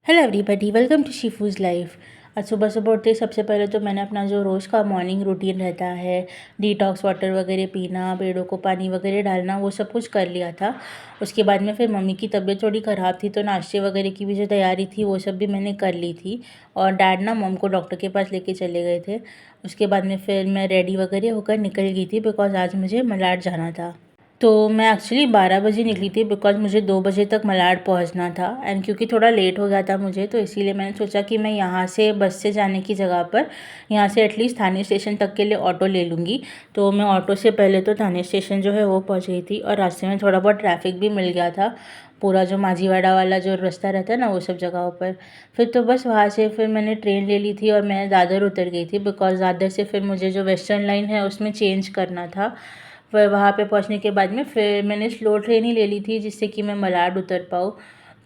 Hello everybody, welcome to Shifu's life. आज सुबह सुबह उठते ही सबसे पहले तो मैंने अपना जो रोज़ का मॉर्निंग रूटीन रहता है, डिटॉक्स वाटर वगैरह पीना, पेड़ों को पानी वगैरह डालना, वो सब कुछ कर लिया था। उसके बाद में फिर मम्मी की तबीयत थोड़ी ख़राब थी, तो नाश्ते वगैरह की भी जो तैयारी थी वो सब भी मैंने कर ली थी। और डैड ना मॉम को डॉक्टर के पास लेके चले गए थे। उसके बाद में फिर मैं रेडी वगैरह होकर निकल गई थी, बिकॉज़ आज मुझे मलाड जाना था। तो मैं एक्चुअली 12 बजे निकली थी, बिकॉज़ मुझे 2 बजे तक मलाड पहुंचना था। एंड क्योंकि थोड़ा लेट हो गया था मुझे, तो इसीलिए मैंने सोचा कि मैं यहाँ से बस से जाने की जगह पर यहाँ से एटलीस्ट थाने स्टेशन तक के लिए ऑटो ले लूँगी। तो मैं ऑटो से पहले तो थाने स्टेशन जो है वो पहुँच गई थी, और रास्ते में थोड़ा बहुत ट्रैफिक भी मिल गया था। पूरा जो माझीवाड़ा वाला जो रास्ता रहता है ना, वो सब जगहों पर। फिर तो बस वहाँ से फिर मैंने ट्रेन ले ली थी और मैं दादर उतर गई थी, बिकॉज़ दादर से फिर मुझे जो वेस्टर्न लाइन है उसमें चेंज करना था। फिर वहाँ पे पहुँचने के बाद में फिर मैंने स्लो ट्रेन ही ले ली थी, जिससे कि मैं मलाड उतर पाऊँ।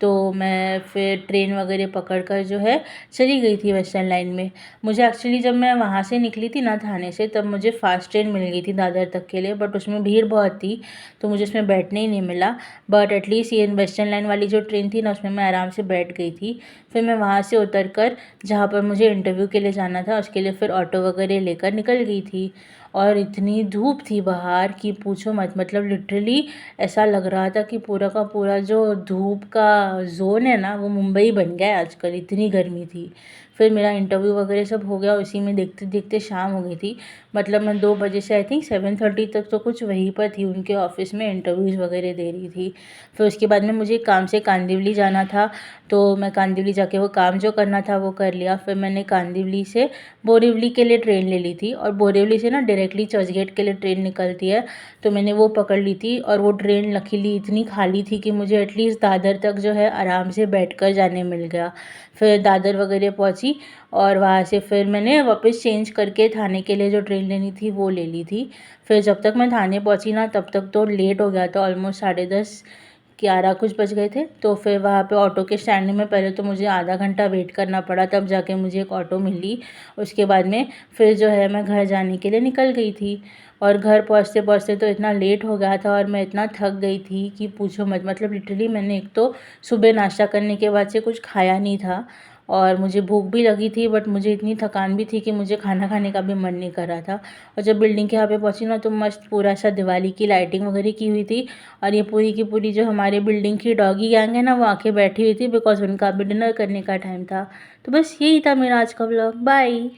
तो मैं फिर ट्रेन वगैरह पकड़ कर जो है चली गई थी वेस्टर्न लाइन में। मुझे एक्चुअली जब मैं वहाँ से निकली थी ना थाने से, तब मुझे फ़ास्ट ट्रेन मिल गई थी दादर तक के लिए, बट उसमें भीड़ बहुत थी, तो मुझे उसमें बैठने ही नहीं मिला। बट एटलीस्ट ये वेस्टर्न लाइन वाली जो ट्रेन थी ना, उसमें मैं आराम से बैठ गई थी। फिर मैं वहाँ से उतर कर जहाँ पर मुझे इंटरव्यू के लिए जाना था, उसके लिए फिर ऑटो वगैरह लेकर निकल गई थी। और इतनी धूप थी बाहर कि पूछो मत, मतलब लिटरली ऐसा लग रहा था कि पूरा का पूरा जो धूप का जोन है ना, वो मुंबई बन गया है आजकल, इतनी गर्मी थी। फिर मेरा इंटरव्यू वगैरह सब हो गया, उसी में देखते देखते शाम हो गई थी। मतलब मैं 2 बजे से आई थिंक 7:30 तक तो कुछ वहीं पर थी, उनके ऑफिस में इंटरव्यूज़ वगैरह दे रही थी। फिर उसके बाद में मुझे काम से कांदिवली जाना था, तो मैं कांदिवली जाके वो काम जो करना था वो कर लिया। फिर मैंने कांदिवली से बोरिवली के लिए ट्रेन ले ली थी, और बोरिवली से ना डायरेक्टली चर्चगेट के लिए ट्रेन निकलती है, तो मैंने वो पकड़ ली थी। और वो ट्रेन लकीली इतनी खाली थी कि मुझे एटलीस्ट दादर तक जो है आराम से बैठकर जाने मिल गया। फिर दादर वगैरह पहुंची, और वहाँ से फिर मैंने वापस चेंज करके थाने के लिए जो ट्रेन लेनी थी वो ले ली थी। फिर जब तक मैं थाने पहुंची ना, तब तक तो लेट हो गया था, ऑलमोस्ट 10:30 11 कुछ बज गए थे। तो फिर वहाँ पे ऑटो के स्टैंड में पहले तो मुझे आधा घंटा वेट करना पड़ा, तब जाके मुझे एक ऑटो मिली। उसके बाद में फिर जो है मैं घर जाने के लिए निकल गई थी। और घर पहुँचते पहुँचते तो इतना लेट हो गया था, और मैं इतना थक गई थी कि पूछो मत। मतलब लिटरली मैंने एक तो सुबह नाश्ता करने के बाद से कुछ खाया नहीं था, और मुझे भूख भी लगी थी, बट मुझे इतनी थकान भी थी कि मुझे खाना खाने का भी मन नहीं कर रहा था। और जब बिल्डिंग के यहाँ पे पहुँची ना, तो मस्त पूरा सा दिवाली की लाइटिंग वगैरह की हुई थी। और ये पूरी की पूरी जो हमारे बिल्डिंग की डॉगी गैंग है ना, वो आके बैठी हुई थी, बिकॉज उनका भी डिनर करने का टाइम था। तो बस यही था मेरा आज का व्लॉग। बाय।